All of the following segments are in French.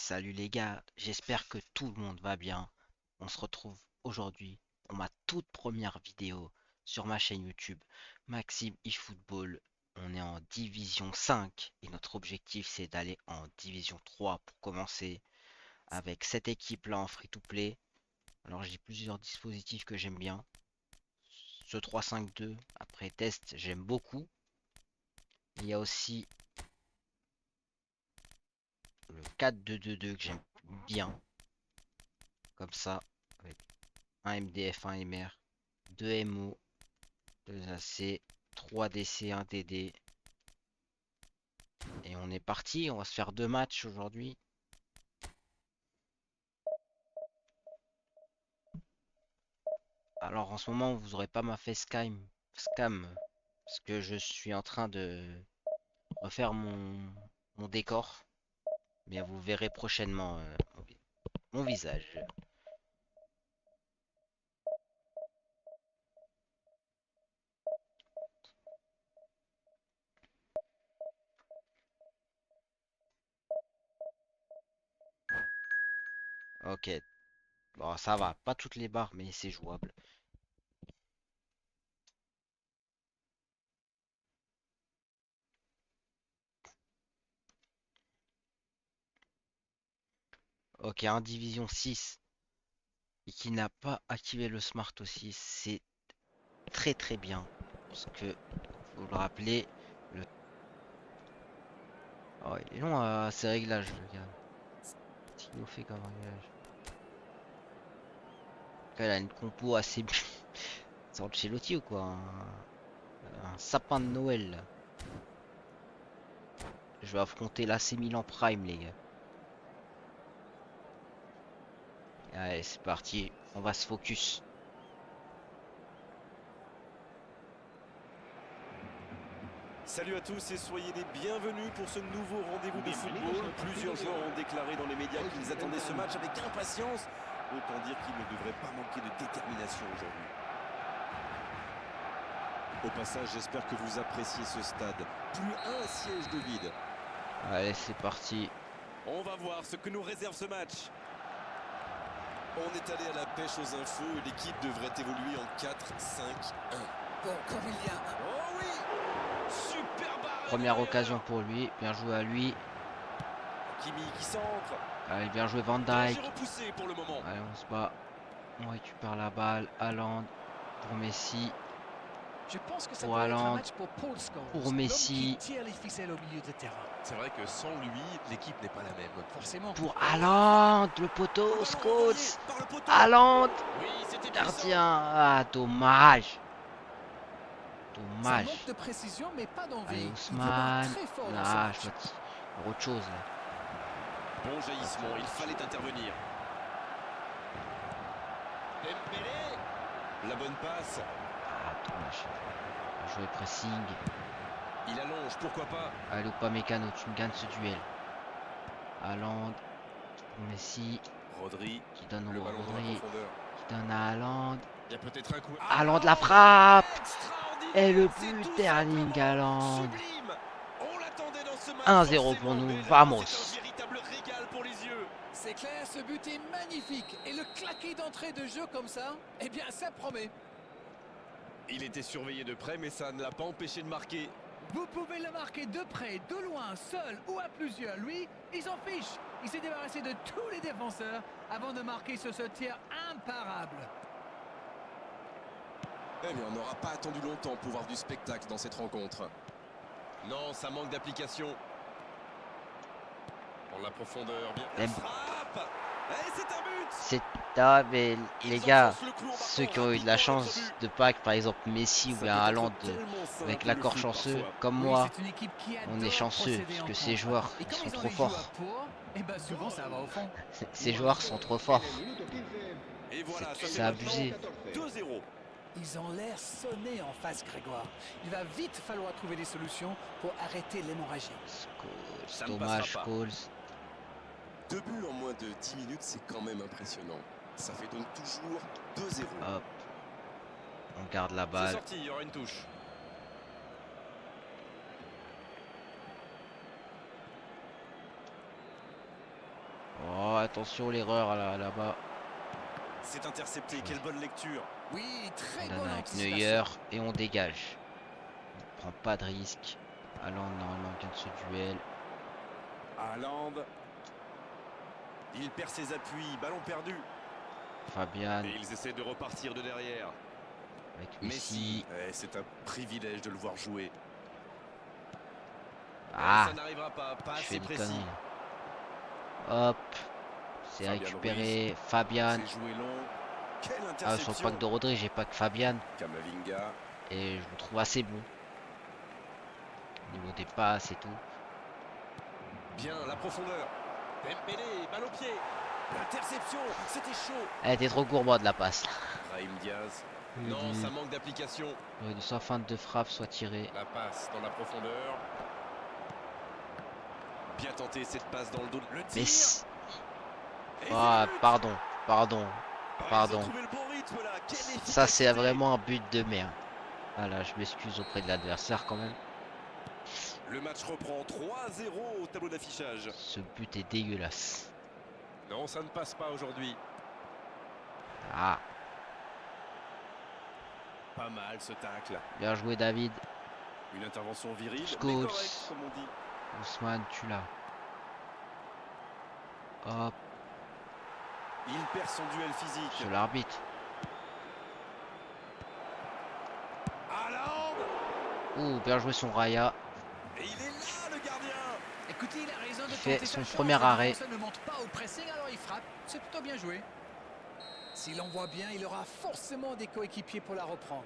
Salut les gars, j'espère que tout le monde va bien. On se retrouve aujourd'hui pour ma toute première vidéo sur ma chaîne YouTube Maxime eFootball. On est en division 5 et notre objectif c'est d'aller en division 3 pour commencer avec cette équipe là en free-to-play. Alors j'ai plusieurs dispositifs que j'aime bien. Ce 3-5-2 après test j'aime beaucoup. Il y a aussi le 4-2-2-2 que j'aime bien comme ça avec un MDF, un MR, 2 MO, 2 AC, 3 DC, 1 TD. Et on est parti, on va se faire 2 matchs aujourd'hui. Alors en ce moment, vous aurez pas ma scam parce que je suis en train de refaire mon décor. Mais vous verrez prochainement mon visage. Ok, bon ça va, pas toutes les barres, mais c'est jouable. Ok, en division 6 et qui n'a pas activé le smart aussi, c'est très très bien. Parce que, vous le rappelez, le... Oh, il est long à ces réglages, le gars. Qu'est-ce qu'il nous fait comme réglage? Elle a une compo assez... C'est Ancelotti ou quoi? Un sapin de Noël, là. Je vais affronter l'AC Milan Prime, les gars. Allez, c'est parti. On va se focus. Salut à tous et soyez les bienvenus pour ce nouveau rendez-vous de football. Plusieurs joueurs ont déclaré dans les médias qu'ils attendaient ce match avec impatience. Autant dire qu'il ne devrait pas manquer de détermination aujourd'hui. Au passage, j'espère que vous appréciez ce stade. Plus un siège de vide. Allez, c'est parti. On va voir ce que nous réserve ce match. On est allé à la pêche aux infos et l'équipe devrait évoluer en 4-5-1. Bon, Corbillien. Oh oui! Super barre à Première occasion l'intérieur. pour lui. Bien joué à lui. Kimi qui centre. Allez, bien joué Van Danger Dijk. repoussé pour le moment. Allez, on se bat. On récupère la balle. Haaland pour Messi. Je pense que ça Pour doit être un Haaland. match pour Paul Scholes, Pour l'homme qui Messi. tire les ficelles au milieu de terrain. C'est vrai que sans lui, l'équipe n'est pas la même. Forcément. Pour Oh, la frappe. Haaland. Le Le poteau. ballon envoyé Scholes. par le poteau. Haaland. Oui, c'était puissant. Gardien. Ah, dommage. Ça manque Dommage. de précision, mais pas Allez, d'envie. Il faut voir Ousmane. très fort dans ce Là, je match. dois faire autre chose. Là. Bon jaillissement, il fallait intervenir. Dembélé. La bonne passe. Ah, dommage. Bien joué pressing. Il allonge, pourquoi pas. Allez, Upamecano, tu me gagnes ce duel. Haaland. Pour Messi. Rodri. Qui donne Le au ballon dans la Rodri. profondeur. Qui donne à Haaland. Il y a peut-être un coup. Haaland la frappe. Et Extraordinaire. le C'est but, tout Erling simplement Haaland. sublime. On l'attendait dans ce match 1-0 pour forcément, nous, mais là, c'est vamos. un véritable régal pour les yeux. C'est clair, ce but est magnifique. Et le claquer d'entrée de jeu comme ça, eh bien, ça promet. Il était surveillé de près, mais ça ne l'a pas empêché de marquer. Vous pouvez le marquer de près, de loin, seul ou à plusieurs. Lui, il s'en fiche. Il s'est débarrassé de tous les défenseurs avant de marquer sur ce tir imparable. Eh bien, on n'aura pas attendu longtemps pour voir du spectacle dans cette rencontre. Non, ça manque d'application. Dans la profondeur, bien. La Dem- frappe. Et c'est un but. C'est ah, mais les Ils gars, enfoncent le clou en ceux marquant qui ont eu de la rapidement notre chance but. de pas que par exemple Messi ou Ça bien peut Haaland être tellement avec simple le l'accord foot chanceux parfois. comme Oui, moi, c'est une équipe qui on est adore chanceux procéder parce en que ces contre. joueurs Et ils quand sont ils ont trop les joueurs forts. pour, eh ben souvent ça va au fond. Ces joueurs sont trop forts. Et voilà, ça fait C'est maintenant abusé. 2-0. Ils ont l'air sonnés en face, Grégoire. Il va vite falloir trouver des solutions pour arrêter l'hémorragie. Scholes, Ça ne dommage passera pas. Scholes. 2 buts en moins de 10 minutes, c'est quand même impressionnant. Ça fait donc toujours 2-0. Hop, on garde la C'est balle. sorti, il y aura une touche. attention l'erreur là-bas. C'est intercepté, quelle bonne lecture. Oui, très On donne bonne avec anticipation. Neuer et on dégage. On prend pas de risque. Haaland normalement vient de ce duel. Haaland. Il perd ses appuis, ballon perdu. Fabian Et ils essaient de repartir de derrière. avec Messi. Messi. C'est un privilège de le voir jouer. Ah, Ça n'arrivera pas je fais assez des précis. conneries là. Hop, c'est Fabian récupéré. Fabian. C'est joué long. Quelle Ah, sur le interception. pack de Rodri, j'ai pas que Fabian. Kamavinga. Et je le trouve assez bon. Au niveau des passes et tout. Bien, la profondeur. Dembélé, balle au pied. L'interception, c'était chaud. Elle était trop gourmande la passe. Brahim Diaz. Non, ça manque d'application. Il aurait dû soit feinte de frappe, soit tiré. La passe dans la profondeur. Bien tenté cette passe dans le dos. Le tir. Mais Et c'est ah, le but. pardon. Ils ont Pardon. trouvé le bon rythme là. Quelle Ça, c'est efficacité. vraiment un but de merde. Voilà, je m'excuse auprès de l'adversaire quand même. Le match reprend 3-0 au tableau d'affichage. Ce but est dégueulasse. Non, ça ne passe pas aujourd'hui. Ah, Pas mal ce tacle. bien joué David. Une intervention virile, Scholes. mais correcte comme on dit. Ousmane, tu l'as. Hop, Il perd son duel physique. sur l'arbitre. Haaland. Ouh, bien joué son Raya. Et il est là le gardien. Écoutez, il a raison de Il fait tenter son sa chance. premier Le arrêt. défenseur ne monte pas au pressing, alors il frappe. C'est plutôt bien joué. S'il envoie bien, il aura forcément des coéquipiers pour la reprendre.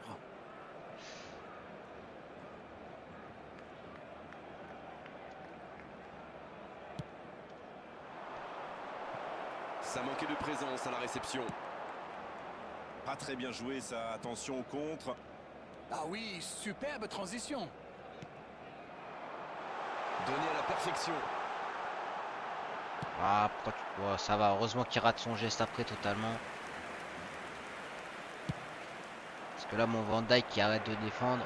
Ça manquait de présence à la réception. Pas très bien joué ça. Attention au contre. Ah oui, superbe transition. Donné à la perfection. Ah, pourquoi tu... Oh, ça va, heureusement qu'il rate son geste après totalement. Parce que là, mon Van Dijk qui arrête de défendre.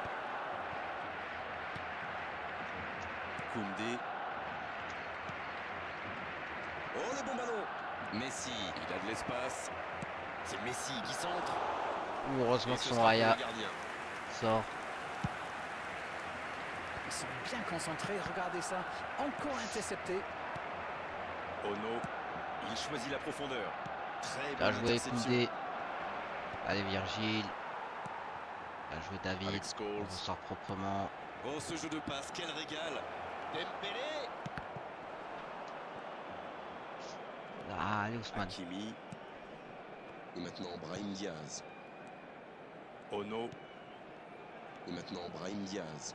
Koundé. Oh le bon ballon. Messi. Il a de l'espace. C'est Messi qui centre. Ouh, heureusement Et que ce son sera pour Raya le gardien. sort. Ils sont bien concentrés, regardez ça. Encore intercepté. Ono. Il choisit la profondeur. Très Bien bonne joué interception. Koundé. Allez Virgile. Bien joué David. Alex On Scholes. sort proprement. Oh ce jeu de passe, quel régal. Dembélé. Ah, allez Ousmane. Hakimi. Et maintenant Brahim Diaz. Ono. Et maintenant Brahim Diaz.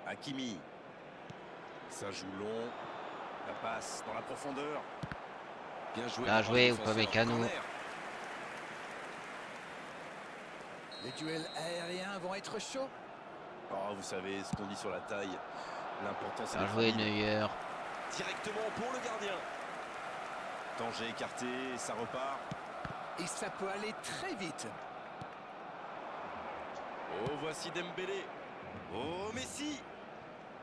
Hakimi. Ça joue long. La passe dans la profondeur. Bien joué. Bien par le joué, défenseur. Upamecano. Corner. Les duels aériens vont être chauds. Oh, vous savez ce qu'on dit sur la taille. L'important c'est Bien d'être joué habile. Neuer. Directement pour le gardien. Danger écarté, ça repart. Et ça peut aller très vite. Oh, voici Dembélé. Oh, Messi.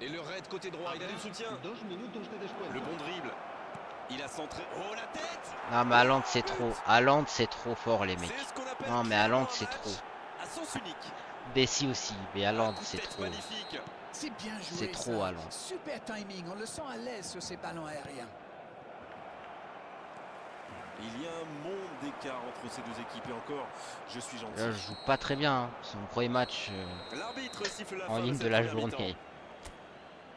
Et le raid côté droit. Il a du soutien. Le bon dribble. Il a centré. Oh, la tête. Non mais Haaland c'est trop. Haaland c'est trop fort les mecs. C'est ce qu'on appelle Non mais clairement Haaland un c'est match trop. à sens unique. Messi aussi, mais Un Haaland coup de c'est tête trop. magnifique. C'est bien joué. C'est trop, ça. Haaland. Super timing. On le sent à l'aise sur ces ballons aériens. Il y a un monde d'écart entre ces deux équipes et encore, je suis gentil. Là je joue pas très bien. Hein. C'est mon premier match L'arbitre siffle la en fin ligne de cette la première mi-temps. journée.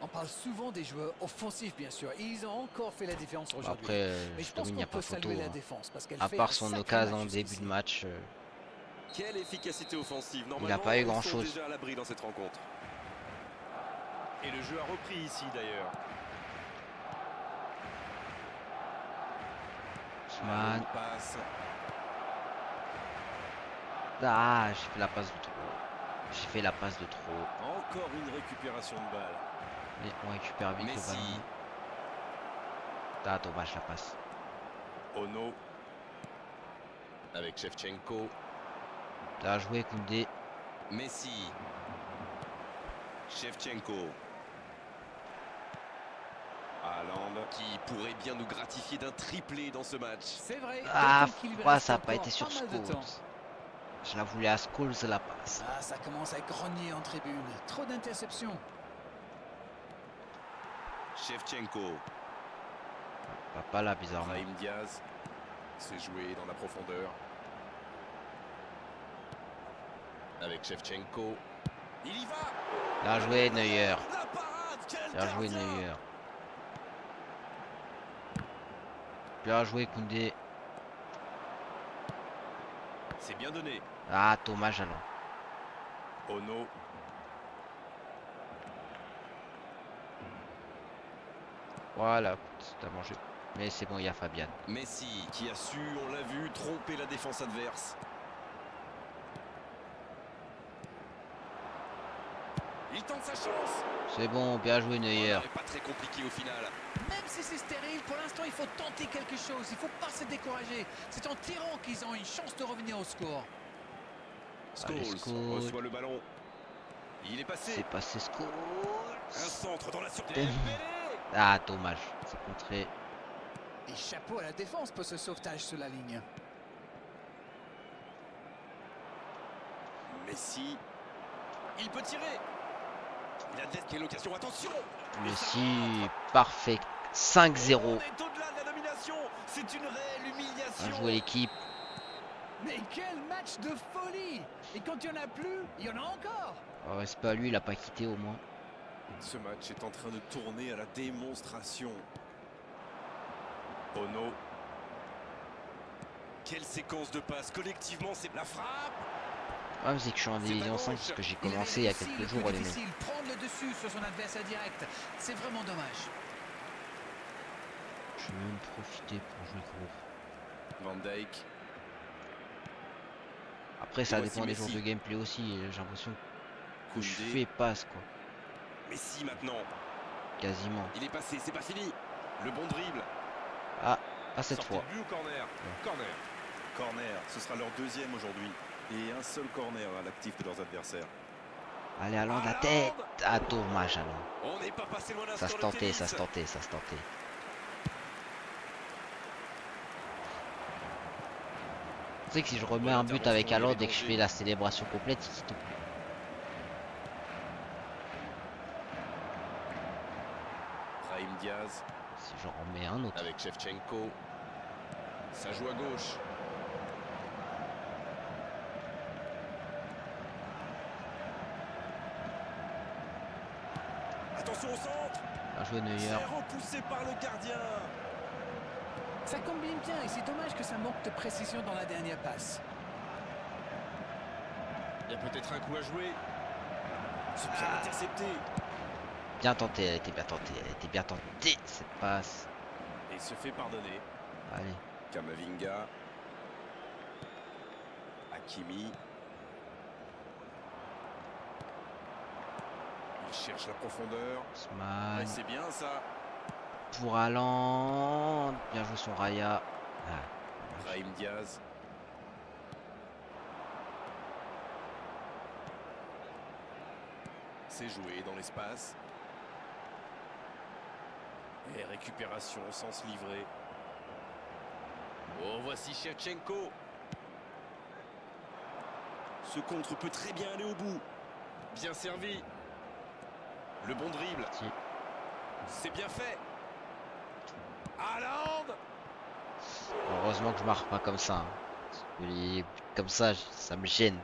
On parle souvent des joueurs offensifs, bien sûr. Et ils ont encore fait la différence Bon, aujourd'hui. après, Mais je je pense domine, il qu'on n'y a pas peut photo. saluer la Hein. défense parce qu'elle À fait part un son sacré occasion match en début jusqu'ici. de match. Quelle efficacité offensive. Il a Normalement, pas eu ils sont grand-chose. déjà à l'abri dans cette rencontre. Et le jeu a repris ici d'ailleurs. Ousmane. Passe. Ah, j'ai fait la passe de trop. J'ai fait la passe de trop. Encore une récupération de balle. Et on récupère vite le Messi. ballon. Ah, dommage la passe. Ono. Avec Shevchenko. Bien joué Koundé. Messi. Shevchenko. Haaland. Qui pourrait bien nous gratifier d'un triplé dans ce match. C'est vrai, Ah, d'autant qu'il lui pourquoi reste ça n'a pas encore été sur pas mal de temps. Scholes? Je la voulais à Scholes la passe. Ah, ça commence à grogner en tribune. Trop d'interceptions. Shevchenko. Pas là, bizarrement. Brahim Diaz. C'est joué dans la profondeur. Avec Shevchenko. Il y va. Bien joué, Neuer. La parade, quel Bien joué, gardien. Neuer. Bien joué, Koundé. C'est bien donné. Ah, Thomas Jalon. Ono. Voilà, t'as mangé. Mais c'est bon, il y a Fabian. Messi qui a su, on l'a vu, tromper la défense adverse. Il tente sa chance. C'est bon, bien joué, Neuer. Oh, pas très compliqué au final. Même si c'est stérile, pour l'instant, il faut tenter quelque chose. Il ne faut pas se décourager. C'est en tirant qu'ils ont une chance de revenir au score. Allez, Scholes Scholes. reçoit le ballon. Il est passé. C'est passé Scholes. Un centre dans la surface. Dembélé. Ah, dommage. C'est contré. Et chapeau à la défense pour ce sauvetage sur la ligne. Messi. Il peut tirer. Il a quelle occasion. Attention. Messi, parfait. 5-0. On est au-delà de la domination. C'est une réelle humiliation. Bien joué, l'équipe. Mais quel match de folie! Et quand il n'y en a plus, il y en a encore! Oh, c'est pas lui, il a pas quitté au moins. Ce match est en train de tourner à la démonstration. Ono. Quelle séquence de passes. Collectivement, c'est la frappe. Ah, mais c'est que je suis en division 5 parce que j'ai commencé il y a quelques jours, les mecs. difficile, prendre le dessus sur son adversaire direct. C'est vraiment dommage. Je vais même profiter pour jouer gros. Van Dijk. Après, ça voici dépend des jours Messi. de gameplay aussi. J'ai l'impression que je Koundé. fais passe, quoi. Messi maintenant. Quasiment. Il est passé, c'est pas fini. Le bon dribble. Ah, pas cette Sortie fois. de but ou corner? Corner. Corner, ce sera leur deuxième aujourd'hui. Et un seul corner à l'actif de leurs adversaires. Allez, Haaland, la tête. Ah, dommage, Haaland. On n'est pas passé loin d'un Ça se score de tentait, ça tennis. se tentait, ça se tentait. Tu sais que si je remets un but avec Haaland et que je fais la célébration complète, il quitte. Brahim Diaz. Si je remets un autre. Avec Shevchenko. Ça joue à gauche. Attention au centre. Bien joué, Neuer. C'est repoussé par le gardien. Ça combine bien et c'est dommage que ça manque de précision dans la dernière passe. Il y a peut-être un coup à jouer. C'est bien intercepté. Bien tenté, elle était bien tentée. Elle était bien tentée, cette passe. Et il se fait pardonner. Allez. Kamavinga. Hakimi. Il cherche la profondeur. Et Ousmane. c'est bien ça. Pour Haaland. Bien joué son Raya. Ah. Brahim Diaz. C'est joué dans l'espace. Et récupération sans se livrer. Oh, voici Shevchenko. Ce contre peut très bien aller au bout. Bien servi. Le bon dribble. Si. C'est bien fait. Haaland. Heureusement que je marque pas comme ça. Hein. Parce que les buts comme ça, ça me gêne.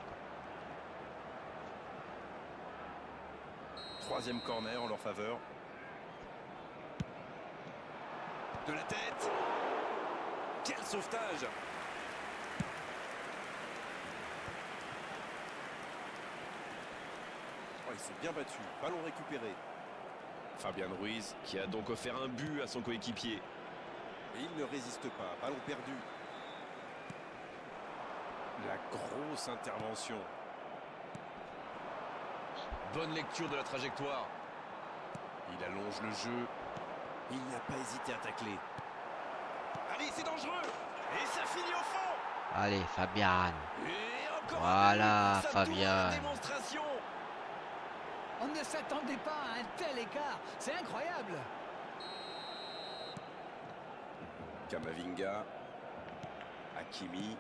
Troisième corner en leur faveur. De la tête. Quel sauvetage. Oh, il s'est bien battu. Ballon récupéré. Fabian Ruiz qui a donc offert un but à son coéquipier. Et il ne résiste pas. Ballon perdu. La grosse intervention. Bonne lecture de la trajectoire. Il allonge le jeu. Il n'a pas hésité à tacler. Allez, c'est dangereux. Et ça finit au fond. Allez, Fabian. Et encore Voilà, un but. Ça tourne à la Fabian. démonstration. On ne s'attendait pas à un tel écart. C'est incroyable. Kamavinga. Hakimi.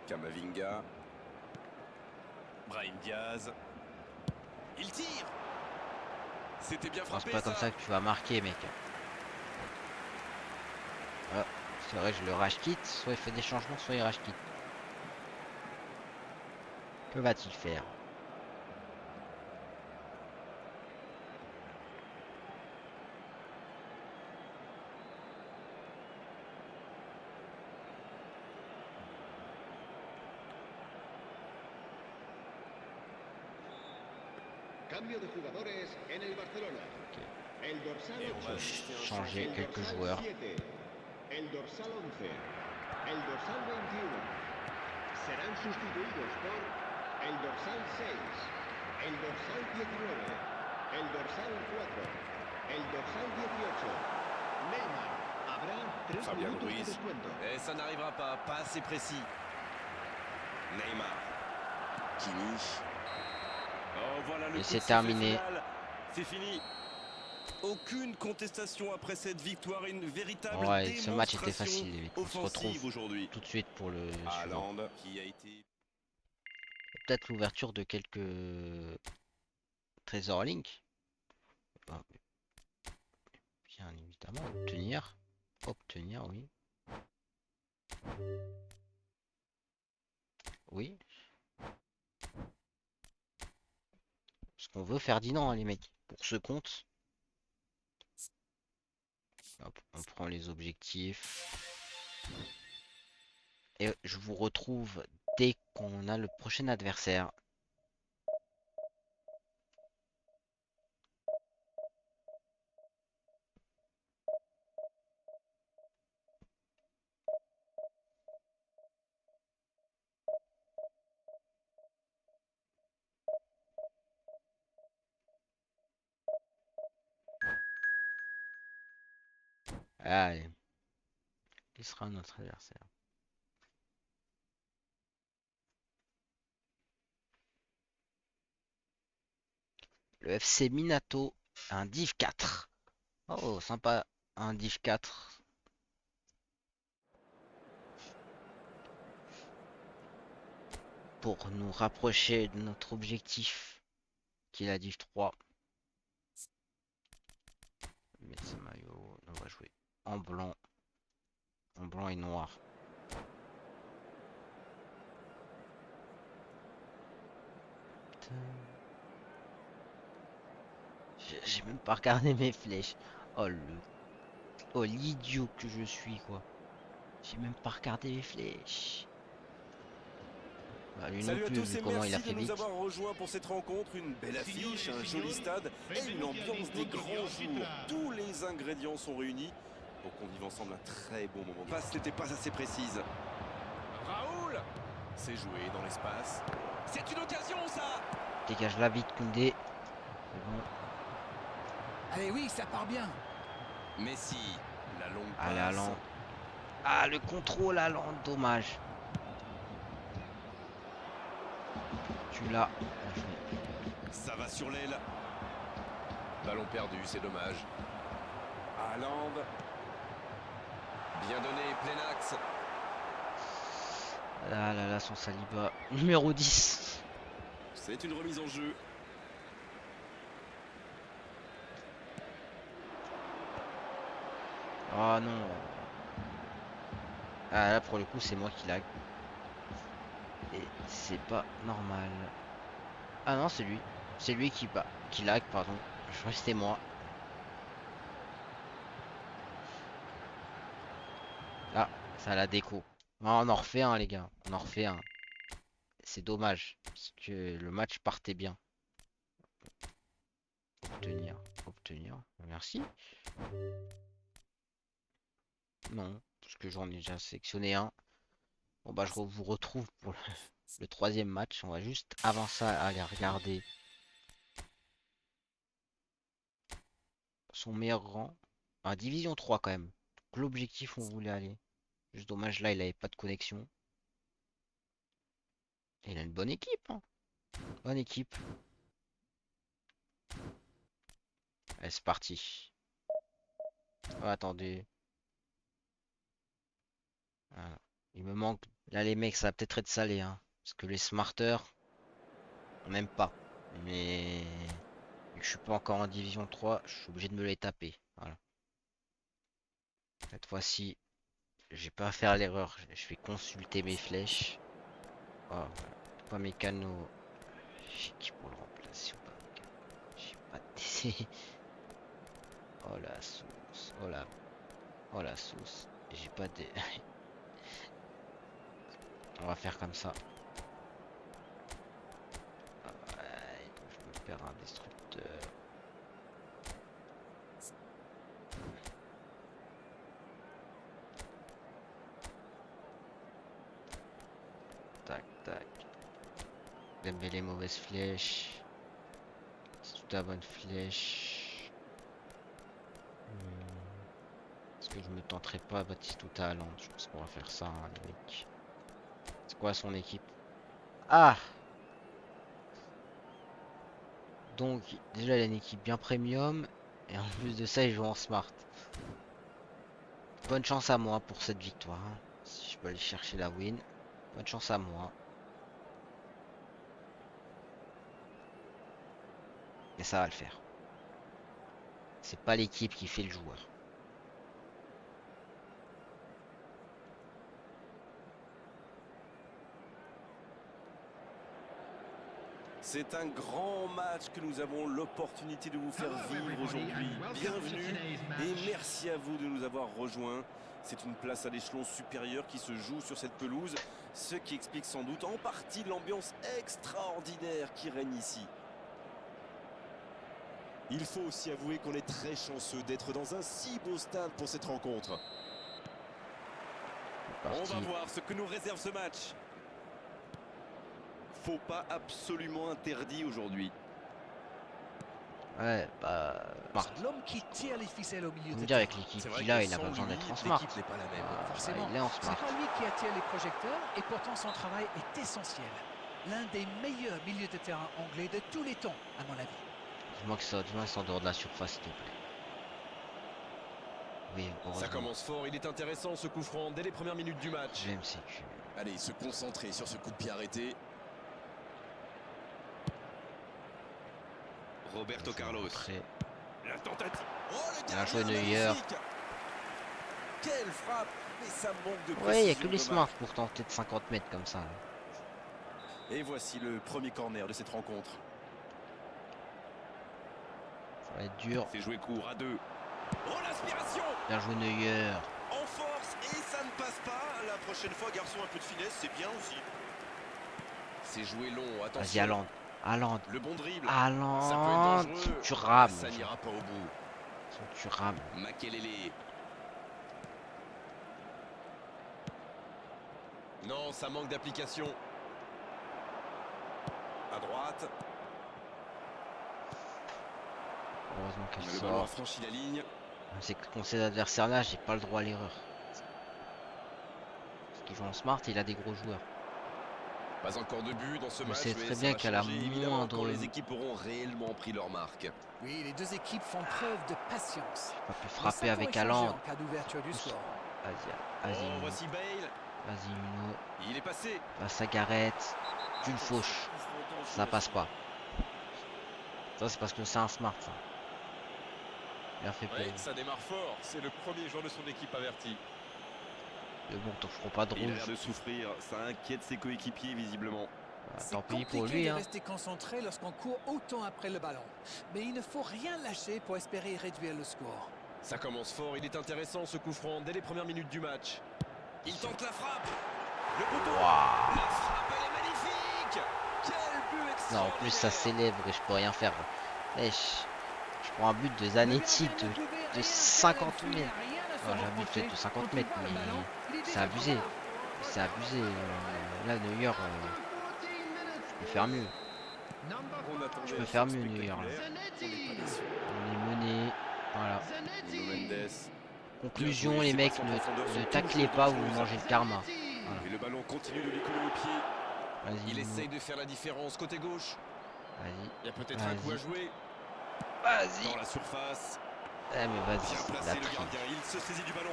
Kamavinga. Brahim Diaz. Il tire. C'était bien Non, c'est frappé pas comme ça que tu vas marquer, mec. Ah, c'est vrai, je le rage quitte. Soit il fait des changements, soit il rage quitte. Que va-t-il faire? Cambio de jugadores en el Barcelona. El dorsal Et on va 8, assister à un Changer el quelques dorsal joueurs. 7, el dorsal 11, el dorsal 21. Serán sustituidos por el dorsal 6, el dorsal 19, el dorsal 4, el dorsal 18. Neymar. Habrá 3 Fabian minutos de Ruiz. descuento. Et ça n'arrivera pas assez précis. Neymar. Kimi. Oh, voilà le Et coup c'est de sifflet terminé. final. C'est fini. Aucune contestation après cette victoire, une véritable Ouais, ce match était démonstration facile, les mecs. On se offensive retrouve aujourd'hui. tout de suite pour le suivant. Haaland qui a été Peut-être l'ouverture de quelques trésors Link. Ah, bien évidemment, obtenir. Obtenir, oui. Oui. Ce qu'on veut Ferdinand, hein, les mecs. Pour ce compte. Hop, on prend les objectifs. Et je vous retrouve dès qu'on a le prochain adversaire. Allez. Qui sera notre adversaire? Le FC Minato, un Div 4. Oh, sympa, un Div 4. Pour nous rapprocher de notre objectif, qui est la Div 3. Mais ce maillot, on va jouer en blanc et noir. Putain. J'ai même pas regardé mes flèches. Oh l'idiot que je suis, quoi. J'ai même pas regardé mes flèches. Bah, lui non Salut à plus, tous vu et comment il a merci de fait nous vite. avoir rejoints pour cette rencontre. Une belle affiche, un joli stade et une ambiance des grands jours. Tous les ingrédients sont réunis pour qu'on vive ensemble un très bon moment. La passe n'était pas assez précise. Raoul. C'est joué dans l'espace. C'est une occasion ça. Dégage la vite, Koundé. C'est bon. Allez, oui, ça part bien. Messi. La longue Allez, passe. Haaland. Ah, le contrôle Haaland, dommage. Tu l'as. Bien joué. Ça va sur l'aile. Ballon perdu, c'est dommage. Haaland. Bien donné, plein axe. Ah là là, son Saliba. Numéro 10. C'est une remise en jeu. Oh non. Ah là, pour le coup, c'est moi qui lag. Et c'est pas normal. Ah non, c'est lui. C'est lui qui lag, pardon. Je crois que c'était moi. Ah, ça a la déco. Ah, on en refait un, les gars. On en refait un. C'est dommage. Parce que le match partait bien. Obtenir. Obtenir. Merci. Non. Parce que j'en ai déjà sélectionné un. Bon bah vous retrouve pour le troisième match. On va juste avant ça aller regarder son meilleur rang. Ah, division 3 quand même. Donc, l'objectif on voulait aller. Juste dommage là il avait pas de connexion. Et il a une bonne équipe, hein. Bonne équipe. Allez, c'est parti. Oh, attendez. Voilà. Il me manque. Là, les mecs, ça va peut-être être salé, hein. Parce que les smarters, on n'aime pas. Mais vu que je suis pas encore en division 3, je suis obligé de me les taper. Voilà. Cette fois-ci, j'ai pas à faire l'erreur. Je vais consulter mes flèches. Oh, voilà. Pas Mécano. J'ai qui pour le remplacer ou pas Mécano? J'ai pas de DC. Oh la sauce. Oh la sauce. J'ai pas de. On va faire comme ça. Ouais, je me perds un destructeur. Tac, tac. Dembélé, mauvaise flèche. C'est tout à bonne flèche. Est-ce que je me tenterai pas à Batistuta à Lens? Je pense qu'on va faire ça, hein, les mecs. C'est quoi son équipe? Ah! Donc, déjà, il a une équipe bien premium. Et en plus de ça, il joue en smart. Bonne chance à moi pour cette victoire, hein. Si je peux aller chercher la win. Bonne chance à moi. Mais ça va le faire. C'est pas l'équipe qui fait le joueur. C'est un grand match que nous avons l'opportunité de vous faire vivre aujourd'hui. Bienvenue et merci à vous de nous avoir rejoints. C'est une place à l'échelon supérieur qui se joue sur cette pelouse, ce qui explique sans doute en partie l'ambiance extraordinaire qui règne ici. Il faut aussi avouer qu'on est très chanceux d'être dans un si beau stade pour cette rencontre. On va voir ce que nous réserve ce match. Faux pas absolument interdit aujourd'hui. Ouais, bah. Smart. L'homme qui tire les ficelles au milieu Vous de me dire, avec terrain. l'équipe C'est vrai qu'il a, que il a pas sans besoin lui, d'être en smart. l'équipe n'est pas la même. Ah, Forcément, il est en c'est smart. pas lui qui attire les projecteurs et pourtant son travail est essentiel. L'un des meilleurs milieux de terrain anglais de tous les temps, à mon avis. Dis-moi que ça, dis-moi que c'est en dehors de la surface, s'il te plaît. Oui, Ça heureusement. commence fort, il est intéressant ce coup franc dès les premières minutes du match. GMCQ. Allez, se concentrer sur ce coup de pied arrêté. Roberto Carlos. Après, La tentative. Oh, le Bien gardien, joué, Neuer. magnifique. Quelle frappe. Mais ça manque de précision. ouais, il y a que les dommage. smarts pour tenter de 50 mètres comme ça. Là. Et voici le premier corner de cette rencontre. Ça va être dur. C'est joué court à deux. Oh l'aspiration Bien joué, Neuer. en force et ça ne passe pas. La prochaine fois, garçon, un peu de finesse, c'est bien aussi. C'est joué long, Vas-y, attention. Haaland. Haaland. Le bon dribble. Haaland. Ça peut être dangereux. Tu rames. Ça n'ira pas au bout. Tu rames. Makelele. Non, ça manque d'application. À droite. Heureusement qu'elle Le ballon a sort. franchi la ligne. C'est que contre ces adversaires-là, j'ai pas le droit à l'erreur. Parce qu'il joue en smart et il a des gros joueurs. Pas encore de but dans ce Je match. sais mais très ça bien va qu'à la changer, évidemment, moindre- quand les équipes auront réellement pris leur marque. Oui, les deux équipes font preuve de patience. Pas pu Mais frapper ça avec pourrait changer Haaland. en cas d'ouverture du score. Vas-y, Oh, Nuno. voici Bale. Vas-y, Nuno. Il est passé. Passe à Gareth. D'une fauche. Ça passe pas. Ça, c'est parce que c'est un smart, ça. Bien fait pour Ouais, vous. ça démarre fort. C'est le premier joueur de son équipe averti. Mais bon, t'en feront pas de Il a l'air rouge. de souffrir. Ça inquiète ses coéquipiers visiblement. Voilà, C'est tant pis pour compliqué lui, de hein. rester concentré lorsqu'on court autant après le ballon. Mais il ne faut rien lâcher pour espérer réduire le score. Ça commence fort. Il est intéressant ce coup franc dès les premières minutes du match. Il tente la frappe. Le poteau. Waouh. La frappe, elle est magnifique. Quel but Non, extraordinaire. en plus, ça s'élève et je peux rien faire. Wesh. Je prends un but de Zanetti de 50 mètres. Alors, j'ai un but peut-être de 50 mètres, mais c'est abusé. C'est abusé. Là, Neuer, je peux faire mieux. On attendait Je peux un faire choc mieux, Neuer. Là. spectaculaire. On n'est pas déçus. On est mené. Voilà. Nuno Mendes. Conclusion, les mecs, ne taclez pas ou vous mangez le karma. Et le ballon continue de lui coller au pied. Vas-y, Il Nuno. essaye de faire la différence côté gauche. Vas-y. Il y a peut-être un coup à Vas-y. jouer Vas-y. Dans la surface. Eh, mais vas-y, Bien c'est de placé la le triche. gardien. Il se saisit du ballon.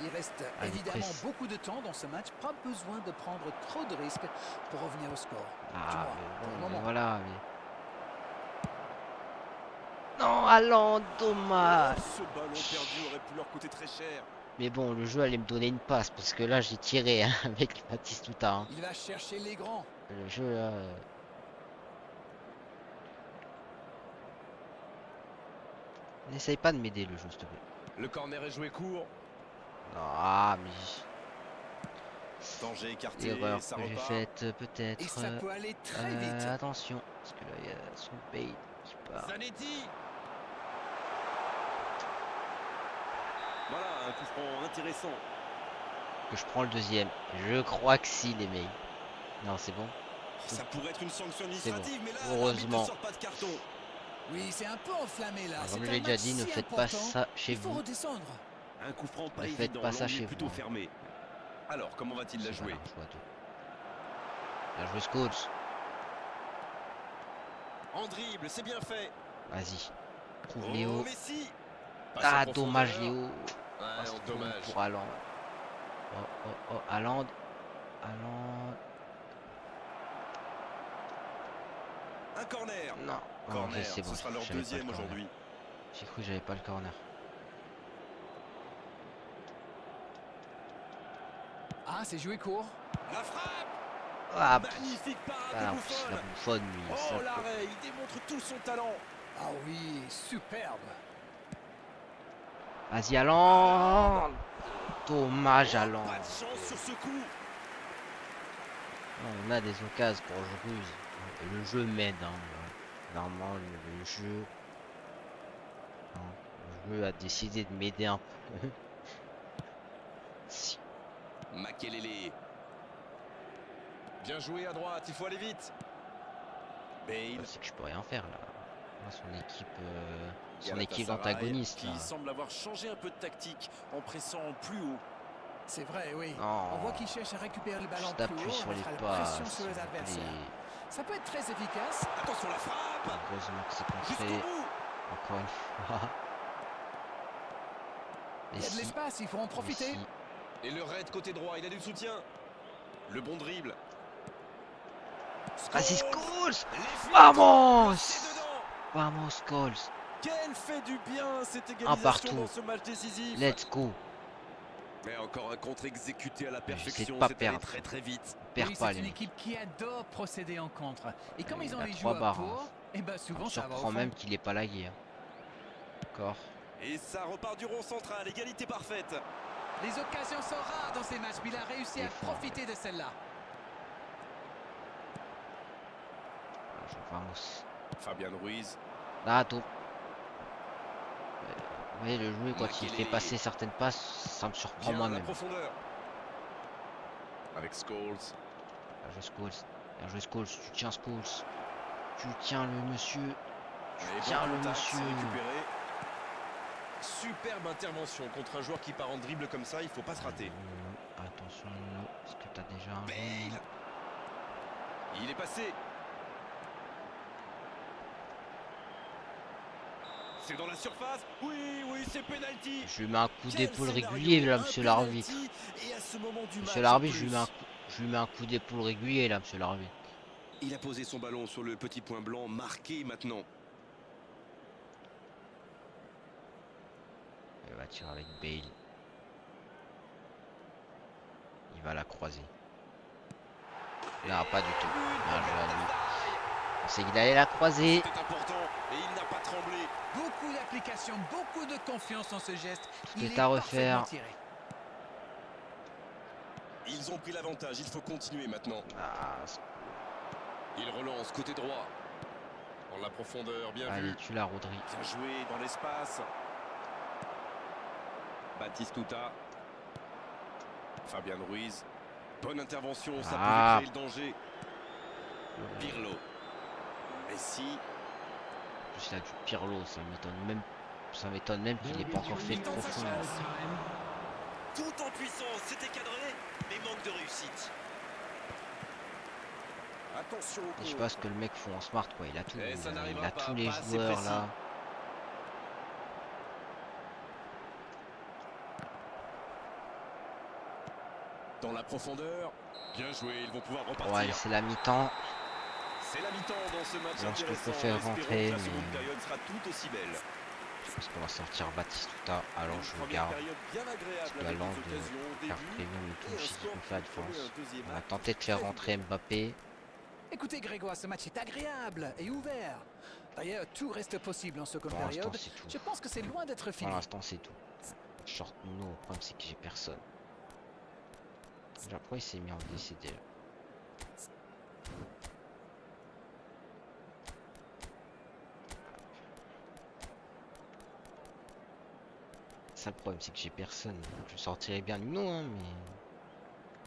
Il reste Allez, évidemment presse. beaucoup de temps dans ce match. Pas besoin de prendre trop de risques pour revenir au score. Du Ah, moins, mais pour le bon, mais moment. voilà. Non, Haaland, Oh, dommage. ce ballon perdu aurait pu leur coûter très cher. Mais bon, le jeu allait me donner une passe parce que là, j'ai tiré hein, avec Batistuta. Hein. Il va chercher les grands. Le jeu là. N'essaye pas de m'aider le jeu, s'il te plaît. Le corner est joué court. Non, ah, mais Danger écarté, erreur ça que j'ai repart. faite Et peut-être. ça peut aller très vite. Attention, parce que là, il y a son bait qui part. Zanetti. Voilà, un coup franc intéressant. Que je prends le deuxième. Je crois que si, les mecs. Non, c'est bon. Ça pourrait être une sanction C'est bon. administrative, mais là, l'arbitre Heureusement. ne sort pas de carton. Oui, c'est un peu enflammé là. Alors, C'est comme je un l'ai déjà match dit, ne si faites pas important. ça chez Il faut vous. redescendre. Un coup franc pas Ne faites évident, pas ça l'angle chez est plutôt vous, hein. fermé. Alors, comment va-t-il la C'est jouer? malin, je vois tout. Bien joué, Scholes. En dribble, c'est bien fait. Vas-y. Trouve Oh, Léo. Messi. Passe en Ah, profondeur. dommage, Léo. Ouais, Ah, c'est trop dommage. pour Haaland. Oh, oh, oh, Haaland. Haaland. Un corner. Non. Oh, Corner, ok, c'est bon. ce sera leur j'avais pas le deuxième corner. aujourd'hui. J'ai cru que j'avais pas le corner. Ah, c'est joué court. La frappe. Ah, Magnifique parade ah, de en plus, la Buffon. bouffonne, lui. Oh, ça, l'arrêt, il démontre tout son talent. Ah oui, superbe. Vas-y, Haaland. Dommage, Oh, Haaland. pas de chance sur ce coup. On a des occasions pour Ruse. Le jeu m'aide. Hein. Normalement, le jeu. Hein, le jeu a décidé de m'aider un peu. Si. Makelele. Bien joué à droite, il faut aller vite. Bale. C'est que je peux rien faire là. Là, son équipe, Galatasaray, d'antagonistes qui là. semble avoir changé un peu de tactique en pressant plus haut. C'est vrai, oui. Non. On voit qu'il cherche à récupérer le ballon Juste plus appuie haut. sur On les mettra la pas. pression sur s'il les vous adversaires. plaît. Ça peut être très efficace. Attention la frappe. Heureusement que c'est Jusqu'au contré. bout. Encore une fois. Il y a de Messi, l'espace, il faut en profiter. Messi. Et le raid côté droit, il a du soutien. Le bon dribble. Vas-y, Scholes. Scholes. Les filles Vamos. c'est dedans. Vamos, Scholes. Quel fait du bien cette Un égalisation partout. dans ce match décisif. Let's go. Mais encore un contre exécuté à la J'essaie de perfection, pas c'est allé perdre. très très vite. Perds Oui, pas c'est les une mecs. équipe qui adore procéder en contre. Et comme Il ils ont a les 3 joueurs barres, pour, hein. et ben Ça souvent me ça va au surprend fond. même qu'il ait pas lagué. Hein. D'accord. Et ça repart du rond central, égalité parfaite. Les occasions sont rares dans ces matchs, mais il a réussi à Défends. profiter de celle-là. Vamos. Fabian Ruiz. Là, tout. Vous voyez, le jeu, quand il fait Makelele. passer certaines passes, ça me surprend Bien à la moi-même. profondeur. Avec Scholes. Bien joué, Scholes. Bien joué, Scholes. Tu tiens, Scholes. Tu tiens le monsieur. Et Tiens, bon le contact, monsieur. c'est récupéré. Superbe intervention contre un joueur qui part en dribble comme ça, il faut pas se rater. Attention, Nuno. Est-ce que t'as déjà un Bale. jaune? Il est passé. C'est dans la surface. Oui, oui, c'est penalty. Je lui mets un coup Quel d'épaule scénario, régulier là, un monsieur penalty, l'arbitre. Et à ce moment du Monsieur match, en l'arbitre, plus. je lui mets un coup d'épaule régulier là, monsieur l'arbitre. Il a posé son ballon sur le petit point blanc, marqué maintenant. Il va tirer avec Bale. Il va la croiser. Non, pas du tout. Bien joué à lui. On sait qu'il allait la croiser. C'était important et il n'a pas tremblé. Beaucoup d'application, beaucoup de confiance dans ce geste. Tout Il est à refaire. parfaitement tiré. Ils ont pris l'avantage, il faut continuer maintenant. Ah, Il relance côté droit. Dans la profondeur, bien allez, vu. tu l'as, Rodri. Bien joué dans l'espace. Batistuta. Fabian Ruiz. Bonne intervention, ça Ah. pouvait créer le danger. Pirlo. Messi. Plus là, du Pirlo, ça m'étonne même qu'il n'ait pas encore fait de Dans sa profond. chance. Tout en puissance, c'était cadré, mais manque de réussite. Attention au Et je sais coup. pas ce que le mec fait en smart quoi, il a tout. Et ça Il n'arrivera a pas, tous les pas assez joueurs précis. là. Dans la profondeur. Bien joué, ils vont pouvoir Ouais, repartir. c'est la mi-temps. C'est la mi-temps dans ce match Bon, je te intéressant. préfère Espérons rentrer, que la mais- seconde période sera tout aussi belle. Je pense qu'on va sortir Batistuta. Alors Une je première garde. période bien agréable Parce que avec Haaland, des occasions au carte début premium, il et un touche, il score peut qui faire la nous promet différence. un deuxième On va acte tenter de faire très rentrer ouvert. Mbappé. Écoutez Grégoire, ce match est agréable et ouvert. D'ailleurs, tout reste possible en seconde Pour l'instant, période. c'est tout. Je pense que c'est loin d'être Pour fini. l'instant, c'est tout. Short Nuno, le problème c'est que j'ai personne. Déjà, pourquoi il s'est mis en décédé là? Ça, le problème c'est que j'ai personne. Je sortirais bien Nuno, hein, mais.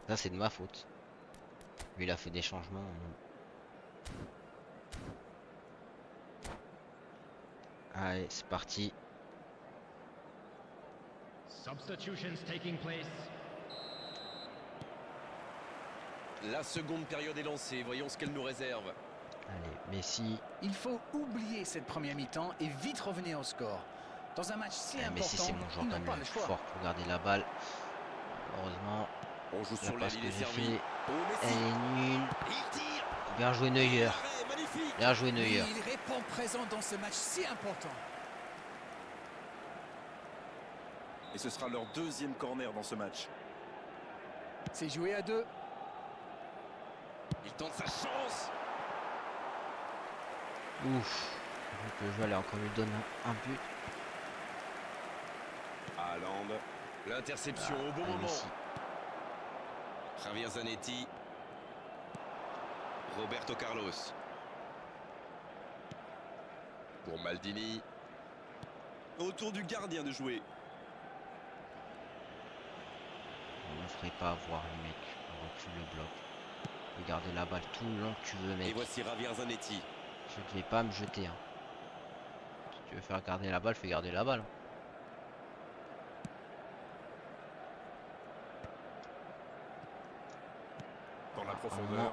Ça, c'est de ma faute. Lui, il a fait des changements. Allez, c'est parti. Substitutions taking place. La seconde période est lancée. Voyons ce qu'elle nous réserve. Allez, Messi. Il faut oublier cette première mi-temps et vite revenir au score. Dans un match si Ah, Messi, c'est important, mon joueur ils quand n'ont même pas le le plus choix. fort pour garder la balle. Heureusement, On joue la sur l'aile, passe il que est j'ai servi. fait, Oh, elle Messi. est nulle. Il tire. Bien joué Et Neuer. l'arrêt, magnifique. Bien joué Oui, Neuer. il répond présent dans ce match si important. Et ce sera leur deuxième corner dans ce match. C'est joué à deux. Il tente sa chance. Ouf. Donc le joueur, allez, encore lui donne un but. Haaland. L'interception au bon Allez, moment. Messi. Javier Zanetti. Roberto Carlos. Pour Maldini. Autour du gardien de jouer. On ne ferait pas avoir les mecs. On recule le bloc. Tu peux garder la balle tout le long que tu veux, Et mec. voici Javier Zanetti. Je ne vais pas me jeter. Hein. Si tu veux faire garder la balle, fais garder la balle. Dans la profondeur.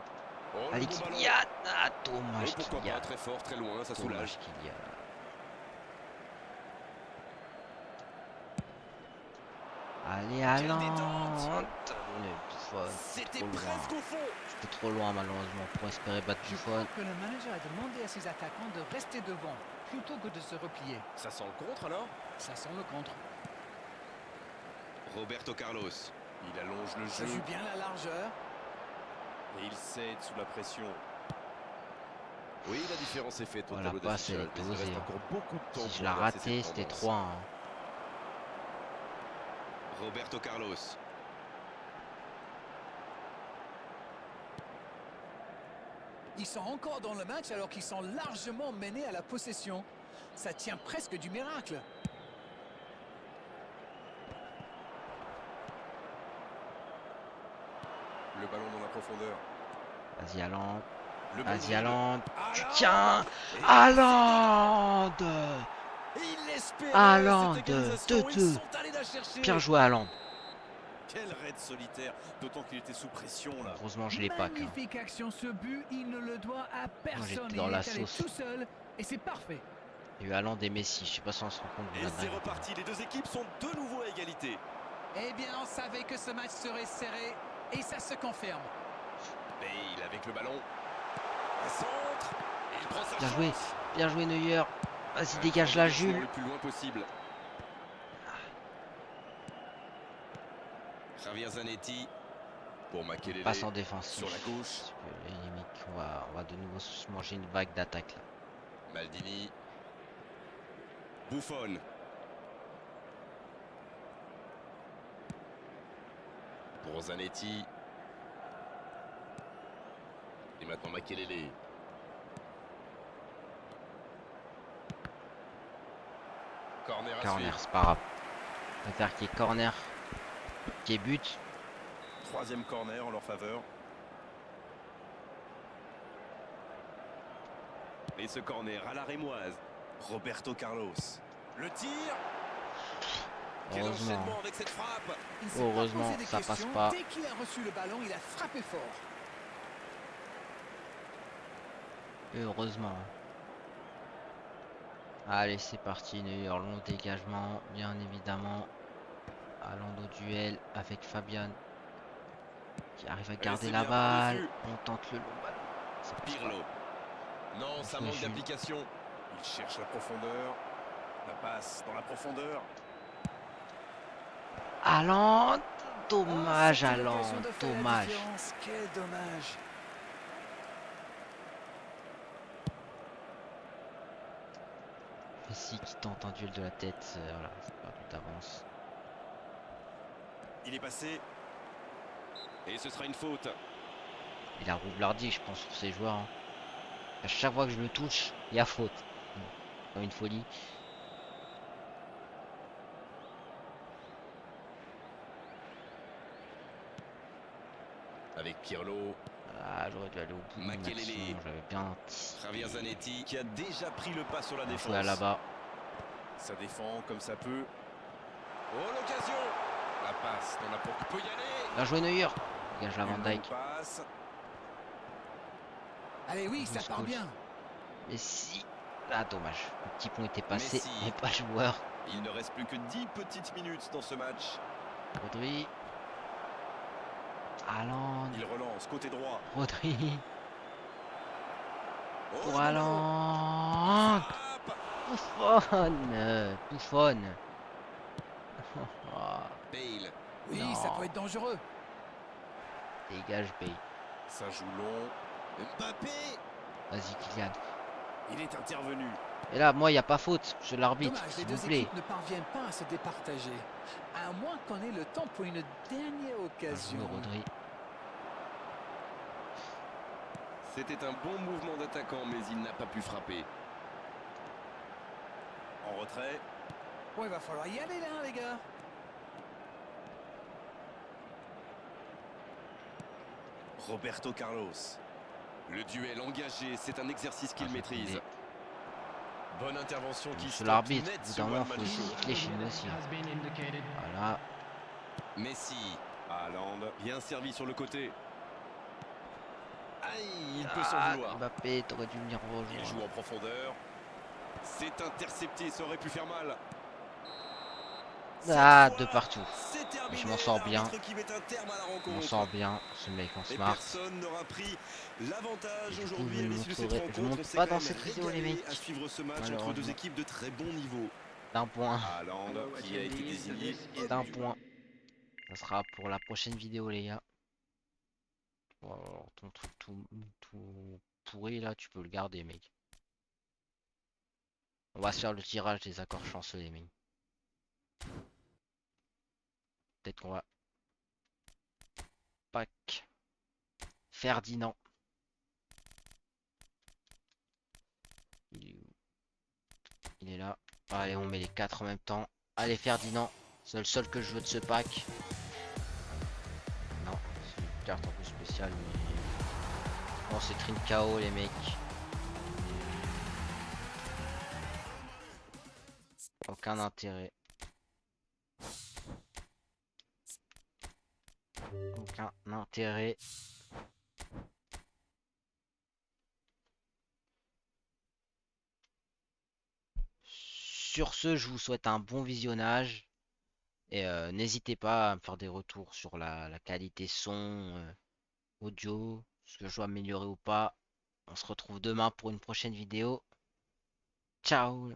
Oh, le Allez, bon ballon. Kylian. Ah, Oh, dommage, pourquoi Kylian. pas, très fort, très loin, ça soulage. Dommage, Kylian. Allez, Haaland. détente. Mais Buffon, C'était trop loin. presque au fond. C'était trop loin, malheureusement, pour espérer battre Je crois Buffon. que le manager a demandé à ses attaquants de rester devant plutôt que de se replier. Ça sent le contre alors. Ça sent le contre. Roberto Carlos. Il allonge le Ça jeu joue bien la largeur. et il cède sous la pression. Oui, la différence est faite au Voilà, tableau passe, elle d'affichage, était mais il osée, reste hein. encore beaucoup de temps Si je pour la inverser ratais, cette c'était tendance. 3-1. Hein. Roberto Carlos. Ils sont encore dans le match alors qu'ils sont largement menés à la possession. Ça tient presque du miracle. Le ballon dans la profondeur. Vas-y, Haaland. Le bon Vas-y, dribble. Haaland. Tu Haaland. tiens. Et Haaland. Et il l'espérait, Haaland, cette égalisation. 2-2. Ils sont allés la chercher. Bien joué, Haaland. Quel raid solitaire, d'autant qu'il était sous pression là. Heureusement, je l'ai pas. Hein. Magnifique action, ce but, il ne le doit à personne. j'étais Il dans est la allé sauce. tout seul et c'est parfait. Il y a eu Haaland et Messi. Je sais pas si on se rend compte de Et la c'est dingue. reparti, les deux équipes sont de nouveau à égalité. Eh bien, on savait que ce match serait serré et ça se confirme. Bale avec le ballon. Un centre. Il prend sa Bien chance. joué. Bien joué, Neuer. Vas-y, Un dégage point la de déviation Jules. le plus loin possible. Javier Zanetti. Pour Makelele. Passe en défensif. Sur la gauche. Parce que les mecs, on va de nouveau se manger une vague d'attaque là. Maldini. Buffon. Pour Zanetti. Et maintenant Makelele. Corner à Corner, suivre. c'est pas grave. Je préfère qu'il y ait corner, qu'il y ait but. Troisième corner en leur faveur. Et ce corner à la rémoise. Roberto Carlos. Le tir. Quel Heureusement. enchaînement avec cette frappe. Il s'est pas Heureusement, posé des ça passe questions. pas. Dès qu'il a reçu le ballon, il a frappé fort. Heureusement. Allez, c'est parti. Neuer, long dégagement, bien évidemment. Haaland au duel avec Fabian. qui arrive à Et garder c'est la bien balle. par-dessus. On tente le long ballon. Ça passe pas. Pirlo. Non, ça Joué, manque Jules. d'application. Il cherche la profondeur. La passe dans la profondeur. Haaland, Oh, dommage c'était l'occasion Haaland, de faire la dommage. différence. Quel dommage. Messi qui tente un duel de la tête, voilà, c'est perdu d'avance. Il est passé. Et ce sera une faute. Il a roublardi, je pense, sur ses joueurs, hein. À chaque fois que je le touche, il y a faute. Bon, comme une folie. Avec Pirlo. Ah, j'aurais dû aller au bout de mon Makelele. action, j'avais bien anticipé. Javier Zanetti. Qui a déjà pris le pas sur la Bien défense. joué à là-bas. Ça défend comme ça peut. Oh, l'occasion. La passe dans la porte. Peut y aller. Bien joué Neuer. Dégage la Van Une longue Dijk. passe. Allez, oui, ça Douze part goals. bien. Messi. Ah, dommage. Le petit pont était passé, Messi. mais pas le joueur. Il ne reste plus que 10 petites minutes dans ce match. Rodri. Haaland. Il relance côté droit. Rodri. Oh, Pour le ballon. Haaland. Frappe. Buffon. Buffon. Oh, Bale. Oui, Non. ça peut être dangereux. dégage Bale. Ça joue long. Mbappé. Vas-y Kylian. Il est intervenu. Et là, moi, il n'y a pas faute. Je l'arbitre, Dommage, les s'il deux vous plaît. équipes ne parviennent pas à se départager. À moins qu'on ait le temps pour une dernière Bien occasion. joué, Rodri. C'était un bon mouvement d'attaquant, mais il n'a pas pu frapper. En retrait. Bon, il va falloir y aller là, les gars. Roberto Carlos. Le duel engagé, c'est un exercice qu'il Ah, j'ai maîtrise. tombé. Bonne intervention qui Monsieur stoppe l'arbitre, net au bout ce d'un moment, one faut man show. siffler chez nous aussi. Has been indicated. Voilà. Messi. Haaland. Bien servi sur le côté. Aïe, il peut s'en Ah, vouloir. Mbappé, t'aurais dû venir Il joue rejoindre. en profondeur. C'est intercepté, ça aurait pu faire mal. Ah, Cette de fois, partout. c'est terminé. Je m'en sors bien. L'arbitre qui met un terme à la On rencontre. sort bien, ce mec en Et smart. personne n'aura pris l'avantage Du coup, aujourd'hui je à ne l'issue de cette montrerai- je rencontre. monte On s'est pas quand dans même cette vidéo, les régalé mecs. à suivre ce match entre deux Malheureusement. équipes de très bon niveau. D'un point. Haaland qui a été désigné. D'un point. Ça sera pour la prochaine vidéo, les gars. Bon, alors, ton truc tout pourri là, tu peux le garder, mec. On va se faire le tirage des accords chanceux, les mecs. Peut-être qu'on va. Pack. Ferdinand. Il est où? Il est là. Allez, on met les 4 en même temps. Allez, Ferdinand. C'est le seul que je veux de ce pack. Non, c'est une carte un peu spéciale, mais. Bon, c'est Trincao, les mecs. Aucun intérêt. Aucun intérêt. Sur ce, je vous souhaite un bon visionnage. Et n'hésitez pas à me faire des retours sur la qualité son, audio, ce que je dois améliorer ou pas. On se retrouve demain pour une prochaine vidéo. Ciao!